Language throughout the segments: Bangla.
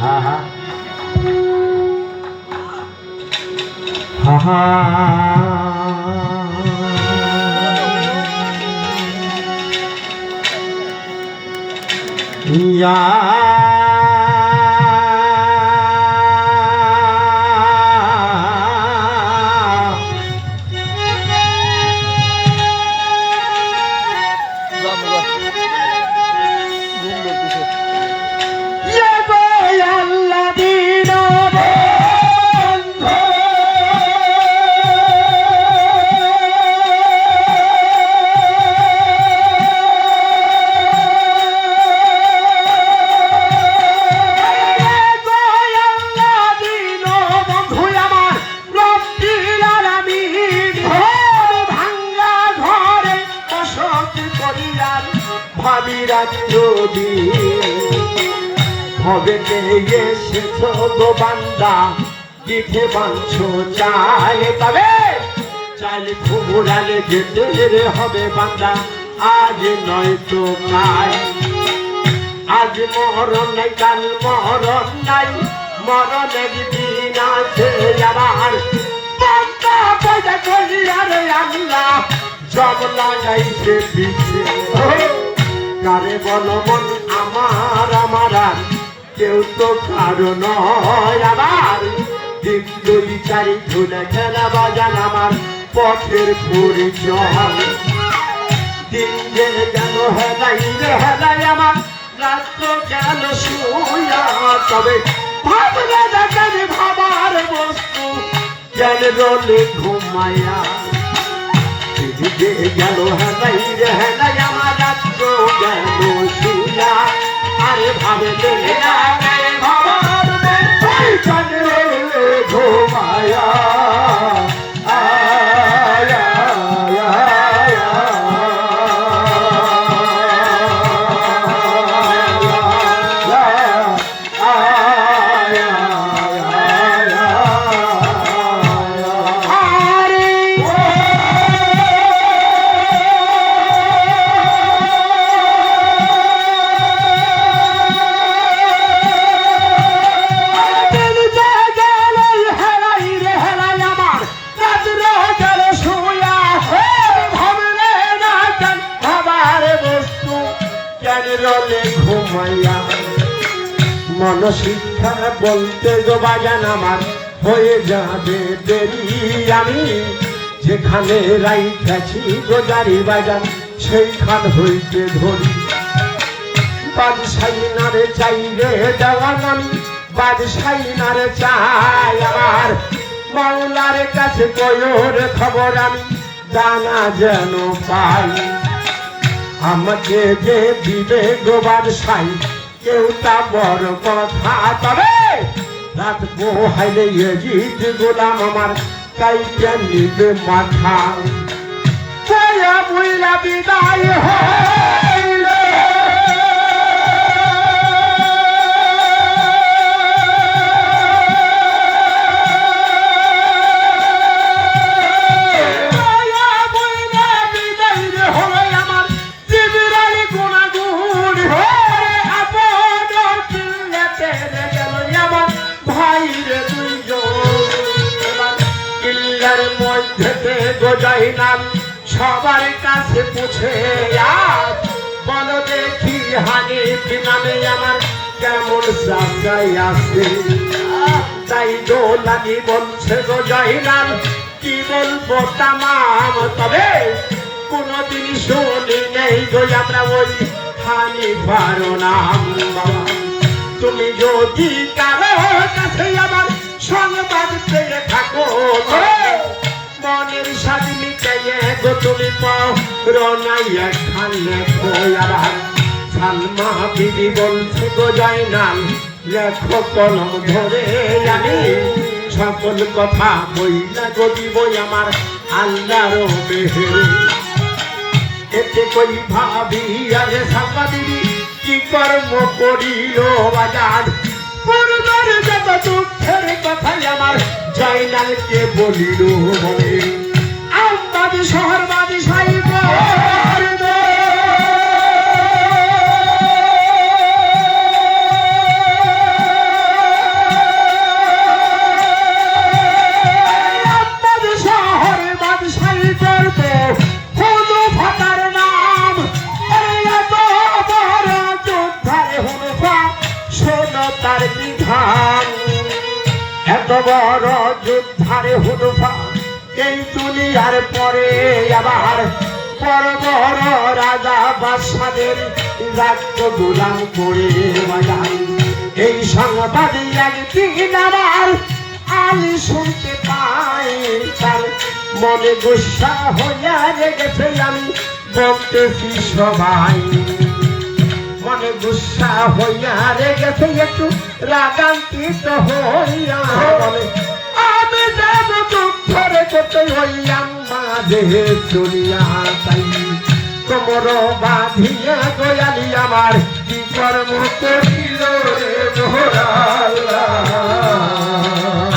হ্যাঁ হ্যাঁ হ্যাঁ হ্যাঁ হবে এসেছ গো বান্দা দিতে বাঞ্ছো চাই তবে চাইলে ফুরালে যেতে হবে বান্দা আজ নয় তো কাল আজ মরণ নাই কাল মরণ নাই মরণের দিন আছে আমার বান্দা পয়সা করি আরে আল্লাহ জব লাগাইছে পিছে কারে বলো মন আমার আমার আর কেউ তো কারো নয় আমার দিন দুই চারি ধুলে খেলা বাজান আমার পথের পরিচয় দিন যে গেল হেলাই রে হেলাই আমার রাত তো গেল শুয়া তবে ভাবলে দেখেন ভাবার বস্তু গেল রোলে ঘুমাইয়া যে গেল হেলাই রে হেলাই আমার রাত তো গেল শুয়া আরে ভাবে ভাবার ঘুমায়া মন শিক্ষা বলতে গো বাজান আমার হয়ে যাবে দেরি আমি যেখানে রাইখাছি গোজারি বাজান সেইখান হইতে ধরি বাদশাহী নারে চাই রে দেওয়ান আমি বাদশাহী নারে চাই আমার মাওলার কাছে কয়োর খবর আমি জানা যেন পাই আমাকে যে দিবে গো বাদশাহী কেউ তা বড় কথা তবে রাত পোহাইলে এজিদ গোলাম আমার কাইটা নিবে মাথা বুইলা বিদায় হইলে সবার কাছে পুছে বলো দেখি হানিফ নামে আমার কেমন সাজাই আছে তাই দোলানি বলছে গো জয়নাল কি বলবো তামাম তবে কোনদিন শুনি নেই গো আমরা ওই হানিফার নাম তুমি যদি কারো কাছে আমার সংবাদ পেয়ে থাকো মনের স্বাদ মিটাইয়ে গো তুমি পাও রনাই একখানে আবার সালমা বিবি বলছে গো জয়নাল লেখো কলম ধরে আমি সকল কথা বইলা গো দিবই আমার আল্লাহর মেহেরে এতে কই ভাবি আরে সালমা বিবি কি কর্ম করিল বাজার পূর্বের যত দুঃখের কথাই আমার জয়নালকে বলিল বলে আমবাদী শহরবাদী সাহিব তার বিধান এত বড় যুদ্ধারে হুদফা এই দুনিয়ার পরে আবার বড় বড় রাজা বাদশাদের রাজ্য গোলাম করে বাজান এই সংবাদ একদিন আমার আলী শুনতে পাই তার মনে গুসা হইয়া রেগেছে আমি বলতেছি সবাই মনে গুসা হইয়া রেগেছে একটু রাগান্বিত হইয়া বলে আমি যাব যুদ্ধরে করতে হইয়াম মাঝে চলিয়া তাই কোমর বাঁধিয়া দয়ালি আমার কি কর্ম করিল রে মোহরা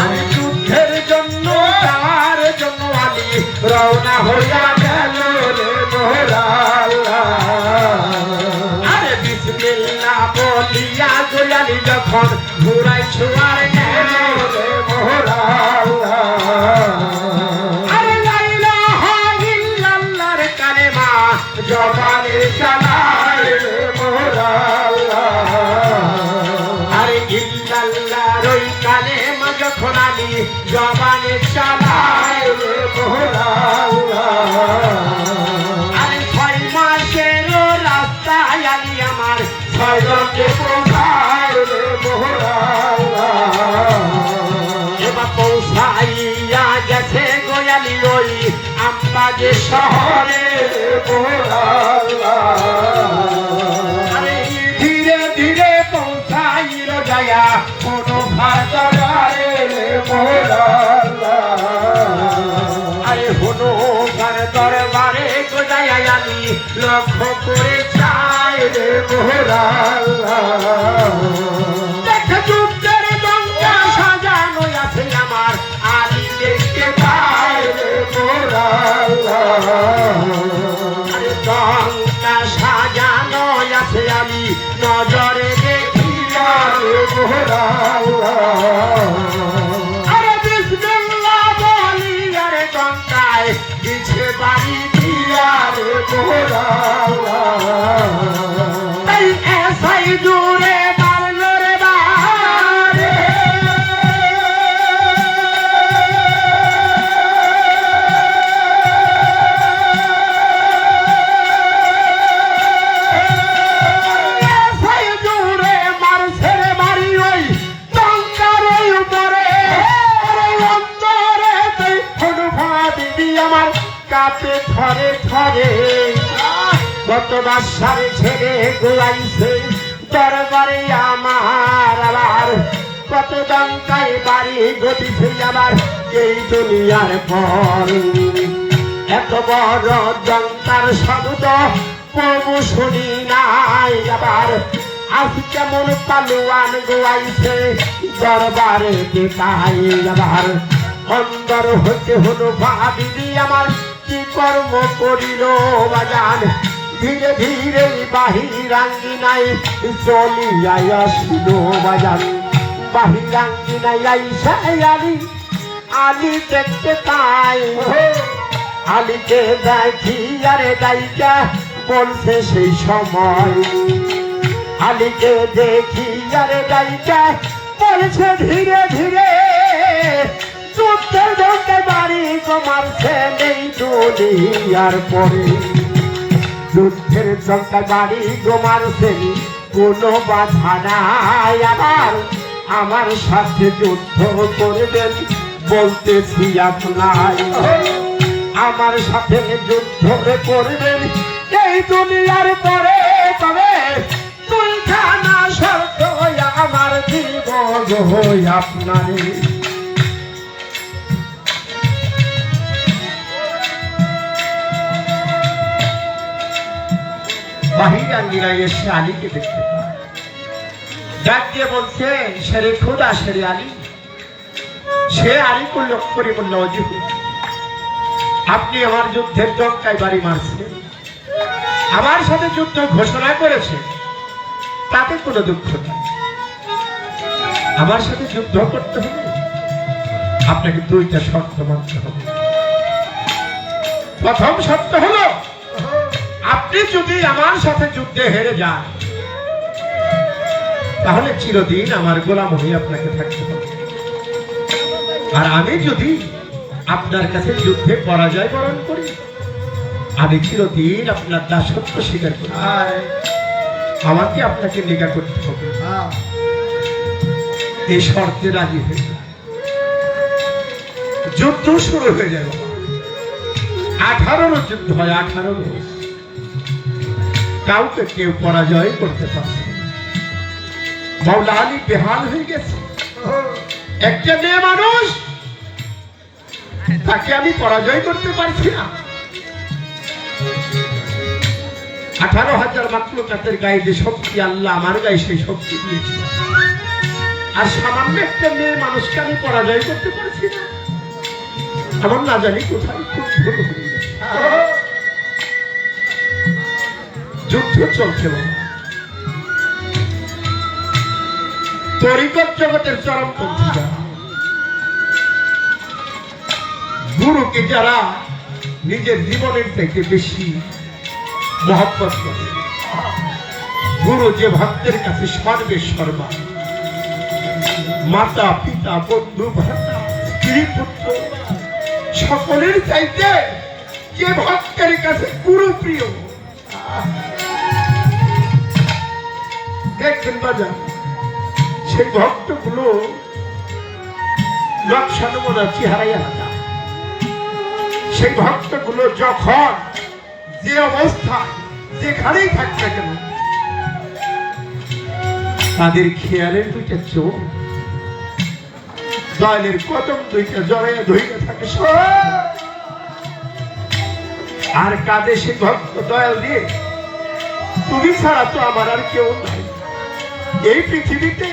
আমি যুদ্ধের জন্য তার জন্য আমি রওনা হইয়া গেল রে মোহরা আরে বিসমিল্লাহ বলিয়া দয়ালি যখন ঘুরাই ছোঁয়ার গেল রে মোহরা জবানে চালায় রে মোরা আরে ইল্লাল্লাহর ওই কালেমা যখন আমি জবানে চালায় রে মোরা আরে 6 মাসের রাস্তায় আমি আমার 6 জনকে পৌঁছায় রে মোরা এবার পৌঁছাইয়া গেছে গোয়ালি ওই আমবাগে শহরে আরে ধীরে ধীরে পৌঁছাইল যায়া কোনো ভারে আরে হনো ঘর দরবারে গোজায়া আমি লক্ষ্য করে চাই রে মোহরা দেখে যুদ্ধের দঙ্গা সাজানো আছে আমার আলী দেখতে পাই রে মোহরা দঙ্গা সাজানো আছে আমি নজরে দেখিলাম মোহরা আরে বিসমিল্লাহ বলি আরে দঙ্গায় পিছে বাড়ি দিয়া রে মোহরা এই এসাই জুড়ে মারলো রে বারে কাপে ধরে ধরে কত বাসারে ছেড়ে গোয়াইছে দরবারে আমার আবার কত দঙ্কায় বাড়ি গতিছে আবার এই দুনিয়ার পর এত বড় দঙ্কার শব্দ প্রভু শুনি নাই আবার আজ কেমন পালুয়ান গোয়াইছে দরবারে দেখাই আবার অন্দর হতে হলো ভাবিনি আমার কি কর্ম করিল বাজান ধীরে ধীরে বাহিরাঙ্গিনায় চলিয়া আসিল বাজান বাহিরাঙ্গিনায় আইসা আলী আলী দেখতে পাই আলীকে দেখি আরে দাইকা বলছে সেই সময় আলীকে দেখি আরে দাইকা বলছে ধীরে ধীরে যুদ্ধের দঙ্গে বাড়ি কমারছে নেই দুনিয়ার পরে যুদ্ধের দঙ্গে বাড়ি কমারছে কোনো বাধা নাই আমার সাথে যুদ্ধ করবেন বলতেছি আপনার আমার সাথে যুদ্ধ করবেন এই দুনিয়ার পরে তবে তুইখানা শর্ত আমার জীবন আপনার বাহিরাঙ্গিনায় এসে আলীকে দেখতে পায় ডাক দিয়ে বলছে সেরে খোদা সেরে আলী সে আলীকে লক্ষ্য করে বলল অজি আপনি আমার যুদ্ধের ডঙ্কায় বাড়ি মারছে আমার সাথে যুদ্ধ ঘোষণা করেছে তাতে কোনো দুঃখ নেই আমার সাথে যুদ্ধ করতে হবে আপনাকে 2টা শর্ত মানতে হবে প্রথম শর্ত হলো আপনি যদি আমার সাথে যুদ্ধে হেরে যান তাহলে চিরদিন আমার গোলাম হয়ে আপনাকে থাকতে হবে। আর আমি যদি আপনার কাছে যুদ্ধে পরাজয় বরণ করি, আমি চিরদিন আপনার দাসত্ব স্বীকার করি। আমাকে আপনাকে নিকা করতে হবে। এই শর্তে রাজি হয়ে যুদ্ধ শুরু হয়ে যাবে। 18 যুদ্ধ হয়, 18 বছর কাউকে কেউ পরাজয় করতে পারে। মাওলা আলী বেহাল হয়ে গেছে। একটা মেয়ে মানুষ, তাকে আমি পরাজয় করতে পারছি না। 18,000 মাখলুকাতের গায়ে যে শক্তি আল্লাহ আমার গায়ে সেই শক্তি দিয়েছে, আর সামান্য একটা মেয়ে মানুষকে আমি পরাজয় করতে পারছি না। আমার না জানি কোথায় খুব ভুল হয়ে গেছে। যুদ্ধ চলছে। তরিকত জগতের চরমপন্থীরা, গুরুকে যারা নিজের জীবনের থেকে বেশি মহব্বত করে, গুরু যে ভক্তের কাছে সর্বেসর্বা, মাতা পিতা বন্ধু ভ্রাতা স্ত্রী পুত্র সকলের চাইতে যে ভক্তের কাছে গুরু প্রিয়, দেখবেন বাজার সেই ভক্তগুলো লক্ষণমনা চেহারাই আলাদা। সেই ভক্তগুলো যখন যে অবস্থা যেখানেই থাকবে কেন, তাদের খেয়ালের দুইটা চোখ, দয়ালের কদম দুইটা জড়াইয়া ধইয়া থাকে, আর কাঁদে সেই ভক্ত দয়াল দিয়ে, তুমি ছাড়া তো আমার আর কেউ নাই এই পৃথিবীতে,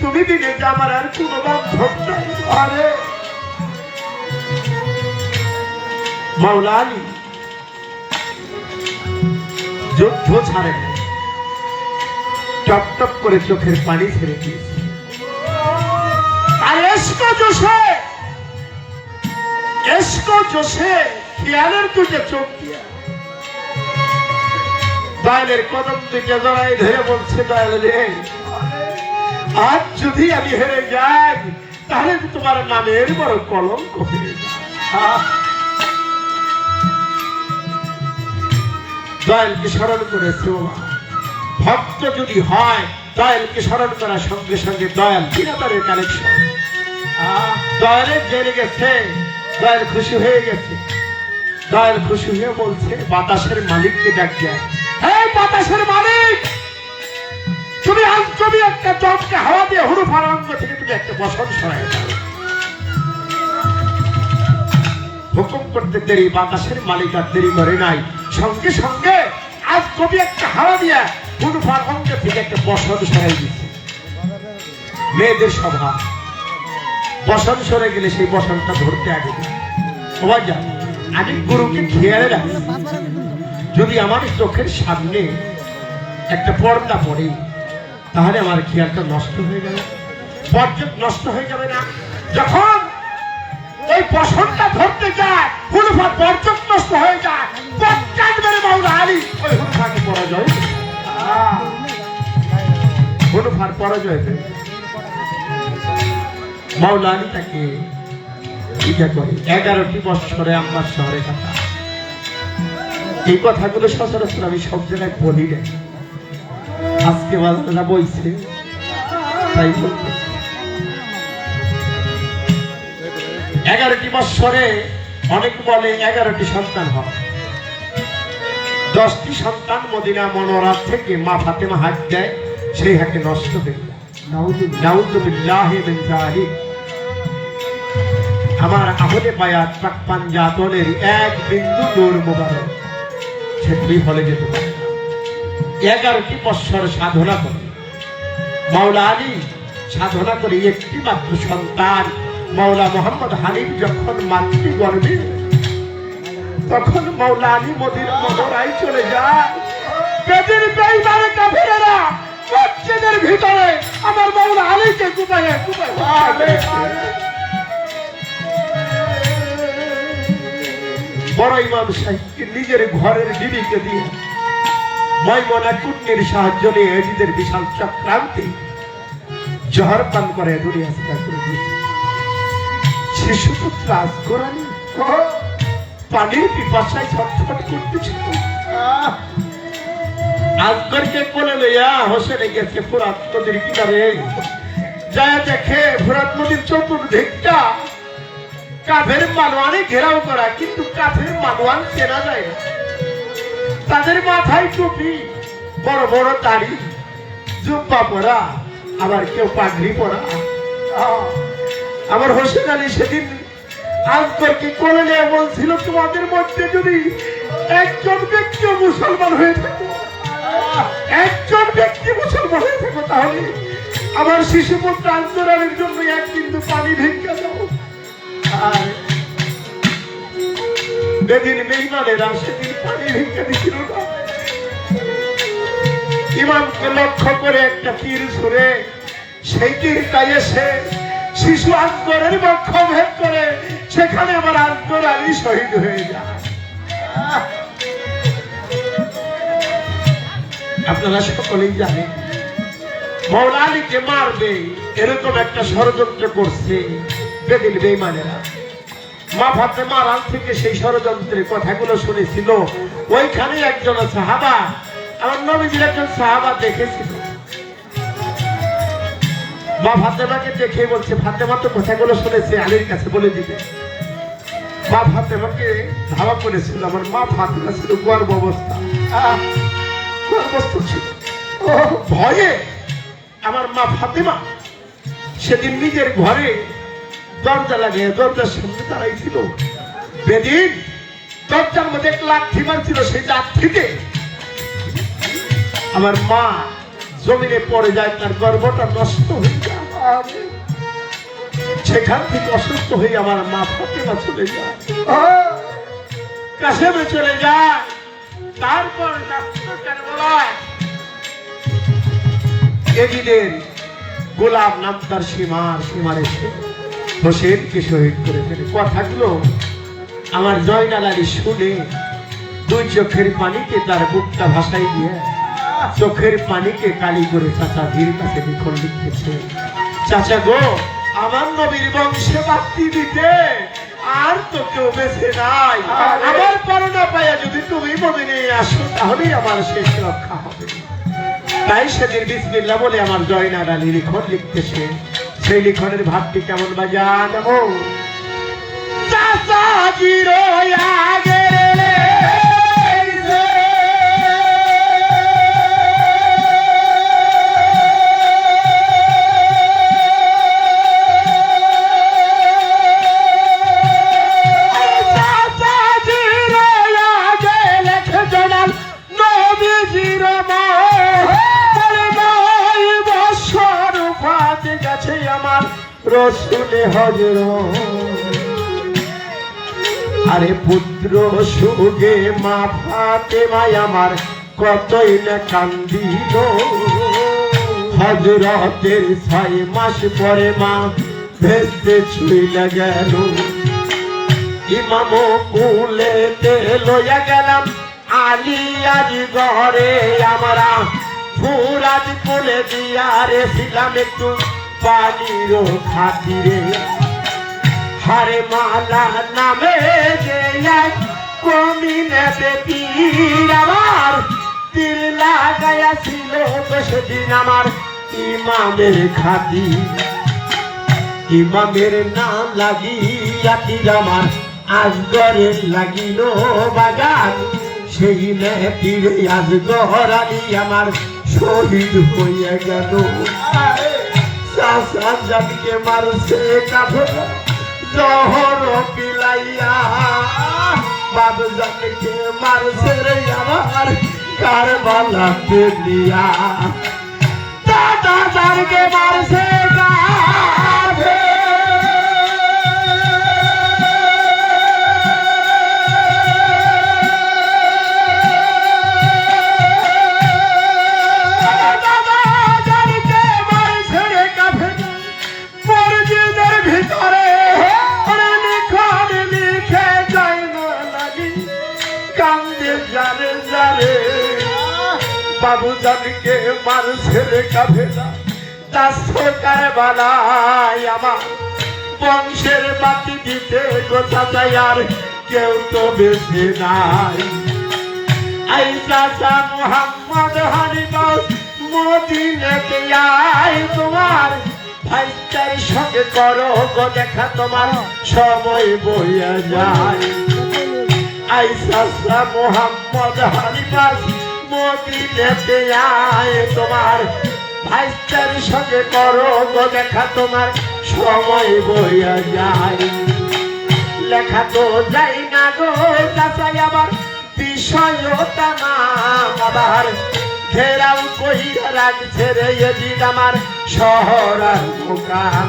তুমি দিলে যে আমার আর কোন বান্ধব নাই। আরে মাওলা আলী যুদ্ধ ছাড়ে, টপ টপ করে চোখের পানি ছেড়ে দিয়েছে। আর এসকো জোশে খেয়ালের তুলে চোখ দিয়া দয়ালের কদম থেকে জড়াই ধরে বলছে, দয়াল রে, আজ যদি আমি হেরে যাই তাহলে তোমার নামের বড় কলঙ্ক হয়ে যায়। দয়ালকে স্মরণ করেছে। ভক্ত যদি হয়, দয়ালকে স্মরণ করার সঙ্গে সঙ্গে দয়াল বিনাদারের কালেকশন। দয়ালের জেনে গেছে, দয়াল খুশি হয়ে গেছে। দয়াল খুশি হয়ে বলছে, বাতাসের মালিককে ডাক যায়, এই বাতাসের মালিক, তুমি আজ তুমি একটা জমকে হাওয়া দিয়ে হুরুফার অঙ্গ থেকে তুমি একটা বসন সরাই দাও। হুকুম করতে দেরি, বাতাসের মালিক আর দেরি করে নাই, সঙ্গে সঙ্গে আজ কবি একটা হাওয়া দিয়া হুরুফার অঙ্গ থেকে একটা বসন সরাই দিচ্ছে। মেয়েদের সভা, বসন সরে গেলে সেই বসনটা ধরতে আগে সবাই যায়। আমি গুরুকে খেয়ালে রাখি, যদি আমার চোখের সামনে একটা পর্দা পড়ে তাহলে আমার খেয়ালটা নষ্ট হয়ে যাবে, পর্যট নষ্ট হয়ে যাবে না। যখন ওই বসনটা ধরতে যায়, হুলফার পর্যট নষ্ট হয়ে যায়, পটকাট মেরে মাওলা আলী ওই হুলফাকে পরাজয়, হুলফার পরাজয় হয়ে মাওলা আলী তাকে ইচ্ছা করে 11টি বৎসরে আমার শহরে কাটা। এই কথাগুলো সচরাচর আমি সব জায়গায় বলি না, আজকে বাজারা বইছে তাই বলতে। 11টি বৎসরে অনেক বলে 11টি সন্তান হয়, 10টি সন্তান মদিনা মনোরাত থেকে মা ফাতেমা হাত দেয়, সেই হাতে নষ্ট হয়ে যায়। নাউযুবিল্লাহি মিন যালিক। আমার আহলে বায়াত পাক পাঞ্জাতনের এক বিন্দু নূর মুবারক সেটি ফলে যেতে পারে। 11টি বৎসর সাধনা করে মাওলা আলী সাধনা করে একটি মাত্র সন্তান মাওলা মোহাম্মদ হানিফ যখন মাতৃগর্ভে, তখন মাওলা আলী মদিনা মনোরায় চলে যায়। বেদির বেঈমানে কাফেরেরা মসজিদের ভিতরে আমার মাওলা আলীকে কুপায়ে বড় ইমাম সাহেবকে নিজের ঘরের বিবিকে দিয়ে ময়মনা কুটনির সাহায্য নিয়ে এটিদের বিশাল চক্রান্তে জহর পান করে দুনিয়া চিন্তা করে দিয়েছে। শিশুপুত্র আজগরানি পানির পিপাসায় ছটফট করতেছিল। আজগরকে কোলে লইয়া হোসেনে গেছে ফোরাত নদীর কিনারে। যায় দেখে ফোরাত নদীর চতুর্দিকটা কাফের মানওয়ানে ঘেরাও করা, কিন্তু কাফের মানওয়ান চেনা যায় না। তাদের মাথায় টুপি, বড় বড় দাড়ি, জুব্বা পরা, আবার কেউ পাগড়ি পরা। আমার হোসেন আলী সেদিন আজগরকে কোলে নিয়ে বলছিল, তোমাদের মধ্যে যদি একজন ব্যক্তি মুসলমান হয়ে থাকে, একজন ব্যক্তি মুসলমান হয়ে থাকে, তাহলে আমার শিশুপুত্র আজগর আলীর জন্য এক কিন্তু পানি ভিক্ষা দাও। আর যেদিন বেঈমানেরা সেদিন পানি ভিক্ষা দিছিল না। ইমামকে লক্ষ্য করে একটা তীর ছুড়ে সেই তীরটাই এসে শিশু আজগরের বক্ষ ভেদ করে সেখানে আমার আজগর আলী শহীদ হয়ে যায়। আপনারা সকলেই জানেন মওলা আলীকে মারবে এরকম একটা ষড়যন্ত্র করছে বেদিন বেঈমানেরা। মা ফাতেমা রাত থেকে সেই ষড়যন্ত্রের কথাগুলো শুনেছিল। ওইখানে একজন সাহাবা, আমার নবীজির একজন সাহাবা দেখেছিল। মা ফাতেমাকে দেখে বলছে, ফাতেমা তো কথাগুলো শুনেছে, আলীর কাছে বলে দিবে। মা ফাতেমাকে ধাওয়া করেছিল। আমার মা ফাতেমা ছিল গর্ভ অবস্থা, গর্ভস্থ ছিল। ভয়ে আমার মা ফাতেমা সেদিন নিজের ঘরে দরজা লাগিয়ে দরজার সামনে দাঁড়াইছিল। বেদিন দরজার মধ্যে এক লাঠি মারছিল, সেই লাঠিতে আমার মা জমিনে পড়ে যায়, তার গর্ভটা নষ্ট হয়ে যায়। সেখান থেকে অসুস্থ হয়ে আমার মা ফাতেমা চলে যায়, কাশেমে চলে যায়। তারপর ডাক্তার বলায় এজিদের গোলাম নাম তার সীমার এসে হোসেনকে শহীদ করে ফেলে। কথাগুলো আমার জয়নাল আলী শুনে দুই চোখের পানিতে তার বুকটা ভাসাই দিয়ে চোখের পানিকে কালি করে চাচাজির কাছে লিখন লিখতেছে, চাচা গো, আমার নবীর বংশে বাতি দিতে আর তো কেউ বেঁচে নাই। আমার করোনা পাইয়া যদি তুমি মদিনে আসো তাহলেই আমার শেষ রক্ষা হবে। তাই সেদিন বিসমিল্লাহ বলে আমার জয়নাল আলী লিখন লিখতেছে। সেই লিখনের ভাবটি কেমন বা জানো? চাচাজির আগে রসুলে হজর, আরে পুত্র সুগে মা ফাতেমায় আমার কতই না কান্দিল। হজরতের 6 মাস পরে মা ভেস্তে ছুইলা গেল। ইমাম কুলেতে লইয়া গেলাম আলী আজ ঘরে, আমরা ফুরাত কুলে দিয়া রেছিলাম একটু পানির খাতিরে। হারে মালা নামে যে কমিনে বেটির আমার তীর লাগাইয়া ছিল সেদিন আমার ইমামের খাতি। ইমামের নাম লাগিয়া তীর আমার আজগরের লাগিল বাগান। সেই তীরে আজগর আলী আমার শহীদ হইয়া গেল। চাচাকে মারছে কাফের জহর পিলাইয়া, বাবজানকে মারছে রে আমার কারবালা পেলিয়া। দাদাকে মারছে আবু জানকে মারছে রে কাফেলা দাসকার বালাই আমার বংশের বাতি দিতে গোছা চাই আর কেউ তো বেশি নাই আই চাচা মোহাম্মদ হানিবাস মদিনাতে আয় তোমার ভাইটার সঙ্গে করো গো দেখা তোমার সময় বইয়া যায় আই চাচা মোহাম্মদ হানিবাস মদিনাতে আয় তোমার ভাইটার সঙ্গে করো গো দেখা তোমার সময় বইয়া যায় লেখা তো যাই না গো চাচাই আবার বিষয়টা নাম আবার ঘেরাও কইরা রাখছে রে এদিন আমার শহর আর দোকান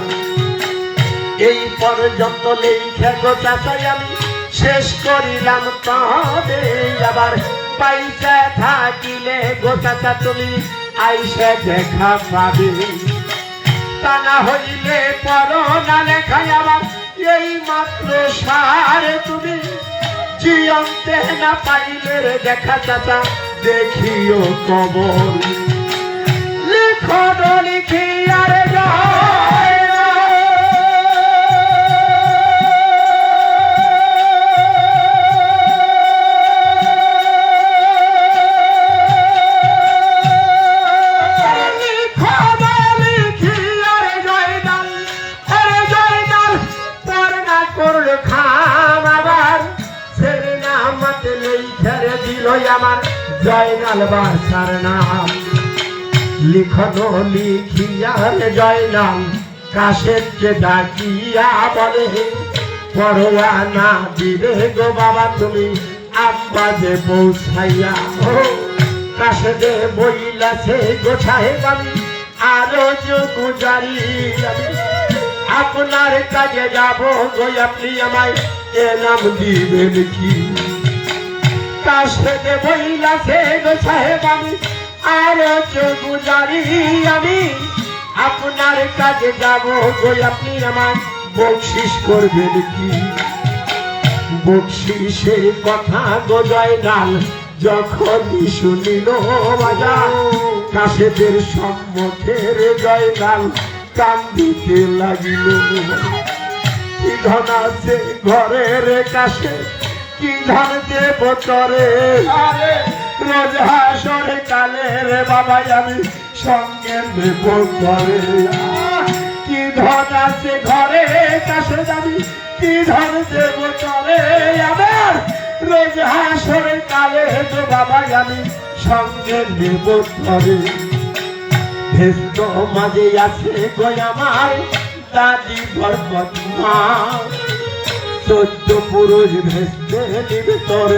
এই পর্যন্ত লেখা গো চাচাই আমি শেষ করিলাম তবে আবার পাইসা থাকিলে গো চাচা তুমি আইসা দেখা পাবে তা না হইলে পড়ো না লেখায় আবার এই মাত্র সারে তুমি জিয়ন্তে না পাইলে রে দেখা চাচা দেখিও কবর লিখো লিখি আর আমার জয়নাল বাসার নাম লিখনো লিখিয়ার জয়নাল কাশেরকে ডাকিয়া বলে পরোয়ানা দিবে গো বাবা তুমি আব্বাজে পৌঁছাইয়া কাশেদে বইলাছে গো সাহেব আমি আরো গুজারি আপনার কাজে যাব গো আপনি আমায় এ নাম দিবেন কি কাশেদে বইলাছে গো সাহেব আমি আরো গুজারি আমি আপনার কাজে যাব গো আপনি আমায় বকশিস করবেন কি বকশিসের কথা গো জয়নাল যখনই শুনিল বাজার কাশেদের সম্মুখে রে জয়নাল কান্দিতে লাগিল কি ধন আছে ঘরের কাছে কি ধন দেব তরে রোজ হাসরে কালে রে বাবা আমি সঙ্গে দেব তরে কি ধন আছে ঘরে কাছে যাবি কি ধন দেব তরে আবার রোজ হাসরে কালে তো বাবা আমি সঙ্গে দেব তরে ভেস্ত মাঝে আছে গো আমার দাদি বরকত মা 14 পুরুষ ভেস্তে নিবে তোর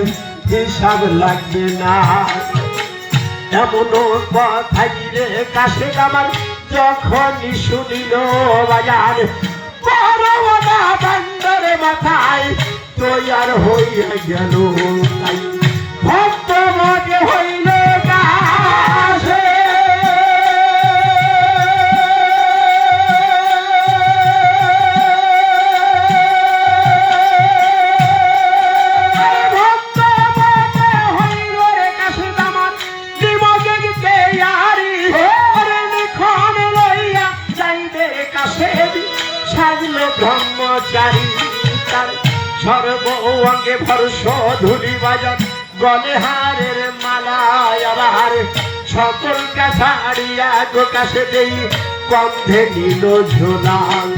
হিসাব লাগবে না এমন কথাই রে কাছে আমার যখনই শুনিল বাজার বড় বান্ডারে মাথায় তৈয়ার হইয়া গেল ভক্ত মাঝে হইল কাছে ব্রহ্মচারী তার সর্ব অঙ্গে ভরস ধুলি বাজার গলে হারের মালায় আবার সকল কাছাড়িয়া গো কাছে দেই কন্ধে নিল ঝোলাল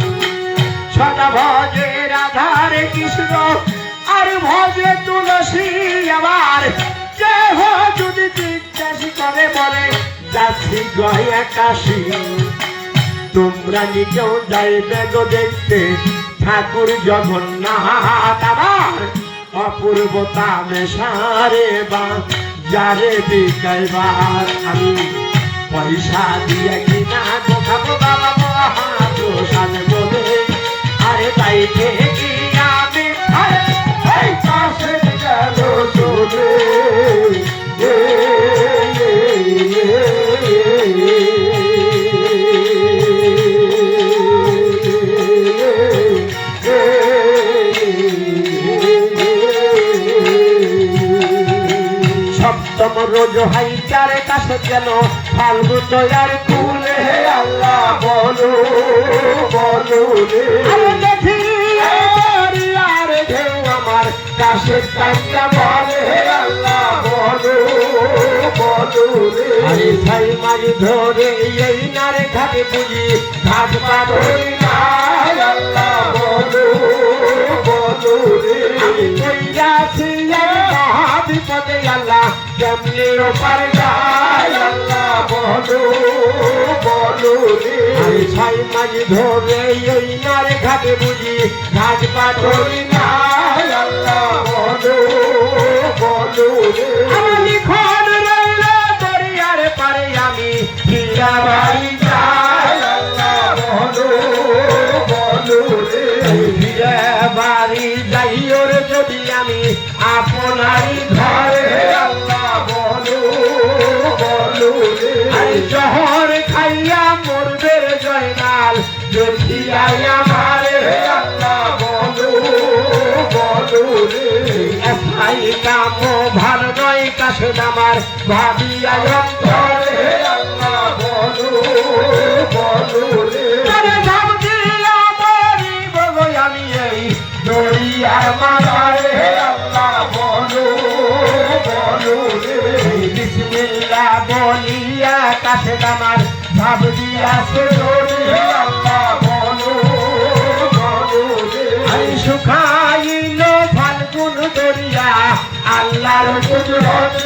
সদা ভজে রাধারে কৃষ্ণ আর ভজে তুলসী আবার যে যদি জিজ্ঞাসি করে বলে যাচ্ছি গয়া কাশী তোমরা নিজেও যাইবে গো দেখতে ঠাকুর জগন্নাথ আবার অপূর্বতা মেশারে বা যারে বিকাইবার আমি পয়সা দিয়ে কিনা খাবো বাবা মহাপ্রসাদ বলে আরে তাইকে কি আমি এই পাশে গেল চলে রোজ হাইটারে আকাশে কেন ফাল্গুন দয়ার কুলে আল্লাহ বলো বলো রে আরে দেখি দরিয়ার ঢেউ আমার কাশের কান্না বলে আল্লাহ বলো বলো রে আরে ছাই মাঝি ধরে এই নারে ঘাটে বুঝি ঘাট পাড়ি না আল্লাহ বলো বলো রে আমি কইরাছি মহাবিপদে আল্লাহ কেমনে ওপার যায় আল্লাহ বলো বলো রে আমি ছাই মাঝি ধরে এই নারে ঘাটে বুঝি ঘাট পাড়ি না আল্লাহ বলো বলো রে আমি লিখন রইল দরিয়ার পারে আমি ফিরা বাড়ি যাই আল্লাহ বলো বলো রে ফিরা বাড়ি যাই ওর যদি আমি আপনারই ঘরে আল্লাহ বলো বলো রে আরে জহর খাইয়া মরবে জয়নাল দেখিয়াই আমারে আল্লাহ বলো বলো রে এসাই কাম ভালো নয় কাছে আমার ভাবিয়া অন্তরে আল্লাহ বলো বলো রে আরে ধাম দিয়া মরিব গো আমি এই দরিয়ার মাঝারে আল্লাহ বলো বলো রে বিসমিল্লাহ বলিয়া কাছে আমার ভাব দিয়াছে রে আল্লাহ বলো বলো রে আমি শুকাইল ফাল্গুন দরিয়া আল্লাহর কুদরত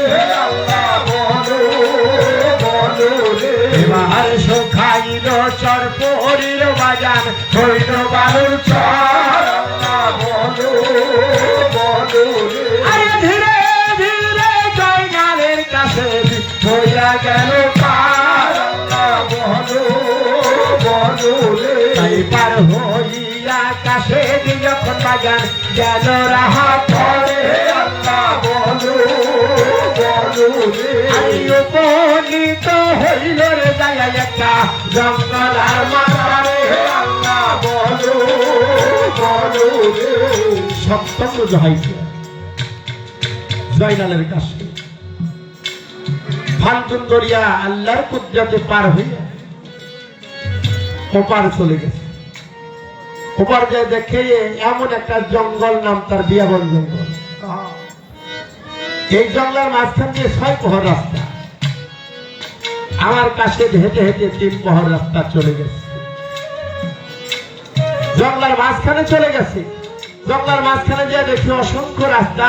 আল্লাহ বলো বলো রে এবার শুকাইল চরপরির বাজান হইল বালুর চর আল্লাহ বলো বলো রে আরে ধীরে ধীরে জয়নালের কাছে হইয়া গেল পার আল্লাহ বলো বলো রে তাই পার হইয়া কাছে যখন বাজান গেল রাহা পরে আল্লাহ বলো বলো রে আমি উপনীত হইল রে যায় একটা জঙ্গল আর মাঝারে আল্লাহ বলো বলো রে সপ্তম জহাইছে জয়নালের কাছে ফাল্গুন দরিয়া আল্লাহর কুদরতে পার হইয়া ওপার চলে গেছে ওপার যে দেখে এমন একটা জঙ্গল নাম তার বিয়াবন জঙ্গল এই জঙ্গলের মাঝখান দিয়ে 6 প্রহর রাস্তা আমার কাছে হেঁটে হেঁটে 3 প্রহর রাস্তা চলে গেছে জঙ্গলের মাঝখানে চলে গেছে জঙ্গলের মাঝখানে যে দেখি অসংখ্য রাস্তা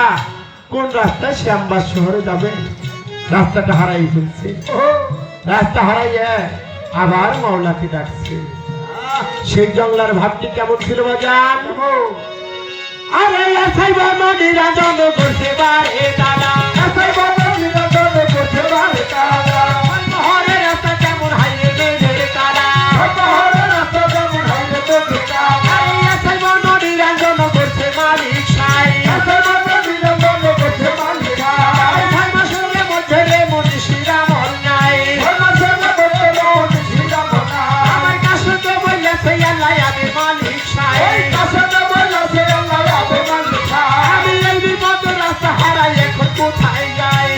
কোন রাস্তায় শ্যামবাস শহরে যাবে রাস্তাটা হারাই ফেলছে রাস্তা হারাইয়া আবার মাওলাকে ডাকছে সেই জঙ্গলার ভাবটি কেমন ছিল বাজান আরে আসাইব নদীরা জন্ম করছে বারে দাদা আসাইব নদীরা জন্ম করছে বারে দাদা শহরের রাস্তা কেমন হাইয়ে গেছে তারা শহরের রাস্তা কেমন হাইয়ে গেছে তারা আসাইব নদীরা জন্ম করছে মালিক সাই আসাইব নদীরা জন্ম করছে মালিক সাই ছয় মাসের মধ্যে রে মনীষীরা মন নাই ছয় মাসের মধ্যে মনীষীরা মন নাই আমার কাছে তো বলছে আল্লাহ আমি মালিক সাই ওই কাছে তো বলছে আল্লাহ আমি মালিক সাই আমি এই বিপদ রাস্তা হারাই এখন কোথায় যাই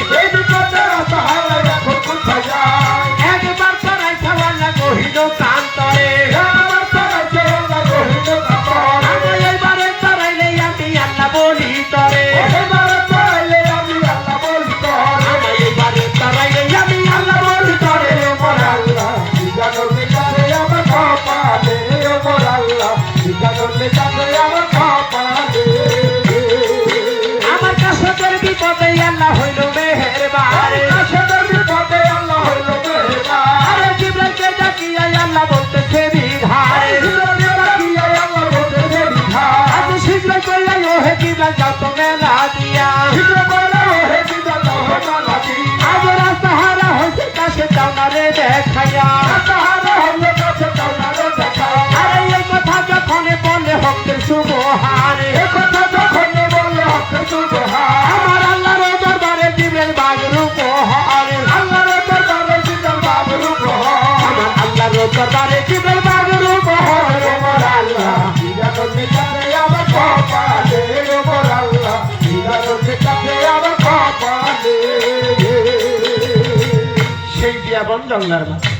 জঙ্গলার মাঝে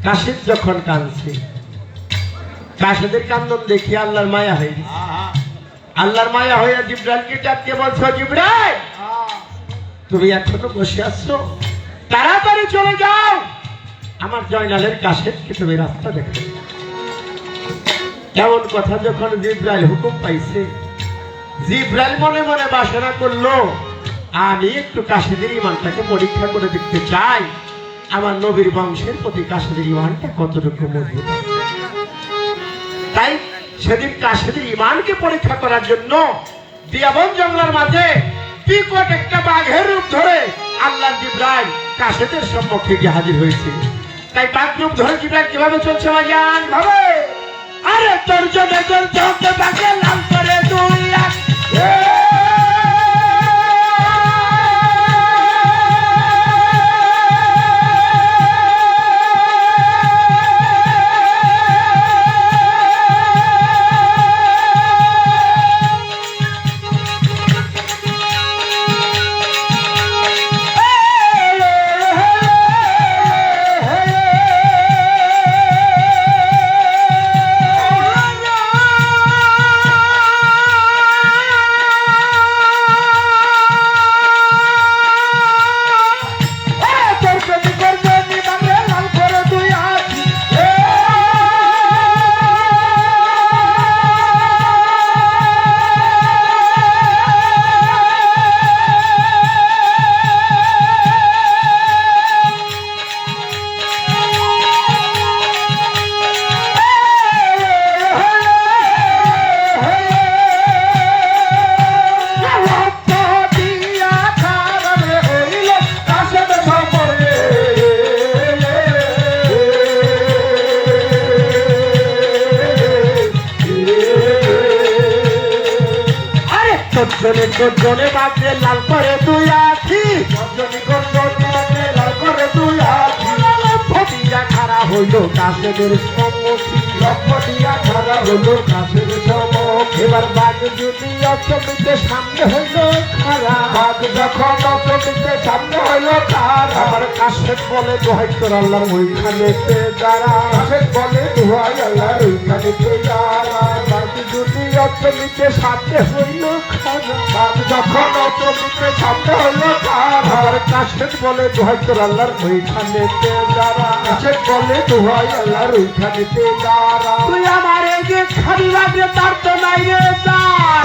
কাশিদ যখন কাঁদছে, কাশিদের কান্দন দেখি আল্লাহর মায়া হয়ে গেছে। আল্লাহর মায়া হয়ে জিব্রাইলকে ডাকতে বলছো, জিব্রাইল তুমি এখনো বসে আছো, তাড়াতাড়ি চলে যাও, আমার জয়নালের কাশিদকে তুমি রাস্তা দেখো। এমন কথা যখন জিব্রাইল হুকুম পাইছে, জিব্রাইল মনে মনে বাসনা করলো, আমি একটু কাশিদের ইমানটাকে পরীক্ষা করে দেখতে চাই, আমার নবীর বংশের প্রতি কাশিদের ইমানটা কতটুকু মজবুত। তাই সেদিন কাশিদের ইমানকে পরীক্ষা করার জন্য দিয়াবন জঙ্গলার মাঝে বিকট একটা বাঘের রূপ ধরে আল্লাহ জিব্রাইল কাশিদের সম্মুখে গিয়ে হাজির হয়েছে। তাই বাঘ রূপ ধরে জিব্রাইল কিভাবে চলছে ভাইজান ভাবে, আরে তোর জন্য চলতে বাঘে লাল করে 2 লাখ। গর্জনে বাজে লাল করে 2 আছি, গর্জনে বাজে লাল করে 2 আছি, ফটিয়া খাড়া হইল কাশিদের সম্মুখী, ফটিয়া খাড়া হইল কাশিদের সম্মুখী। এবার বাঘ যদি অষ্টমীতে সামনে হইল খাড়া, বাঘ যখন অষ্টমীতে সামনে হইল খাড়া, আমার কাশিদ বলে দোহাই তোর আল্লাহর ওইখানেতে দাঁড়া, কাশিদ বলে দোহাই আল্লাহর ওইখানেতে দাঁড়া। বাঘ যদি অষ্টমীতে সামনে হইল খাড়া, বাঘ যখন অষ্টমীতে সামনে হইল খাড়া, আমার কাশিদ বলে দোহাই তোর আল্লাহর ওইখানেতে দাঁড়া, কাশিদ বলে দোহাই আল্লাহর ওইখানেতে দাঁড়া। তুই আমার এই যে খালি বাঘে তার তো নাই রে তার,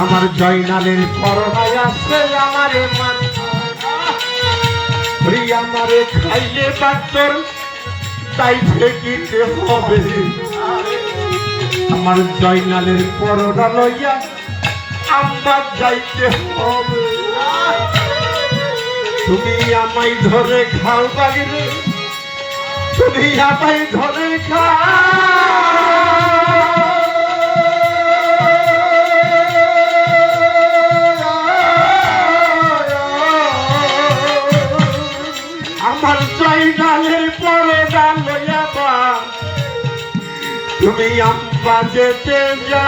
আমার জয়নালের পরনায় আছে আমারে আমারে খাইলে বাচ্চর তাই ফেকিতে হবে। আমার জয়নালের পরনা লইয়া আমার যাইতে হবে। তুমি আমায় ধরে খাও বাগিরে, তুমি আমায় ধরে খাও। আমার জয়নালের পরনা লইয়া বা তুমি আম্বা যেতে যা,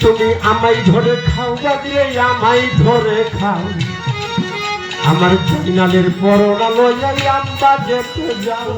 তুমি আমায় ধরে খাও বাদিয়ে আমায় ধরে খাও। আমার জয়নালের পরনা লইয়া আম্বা যেতে যাও।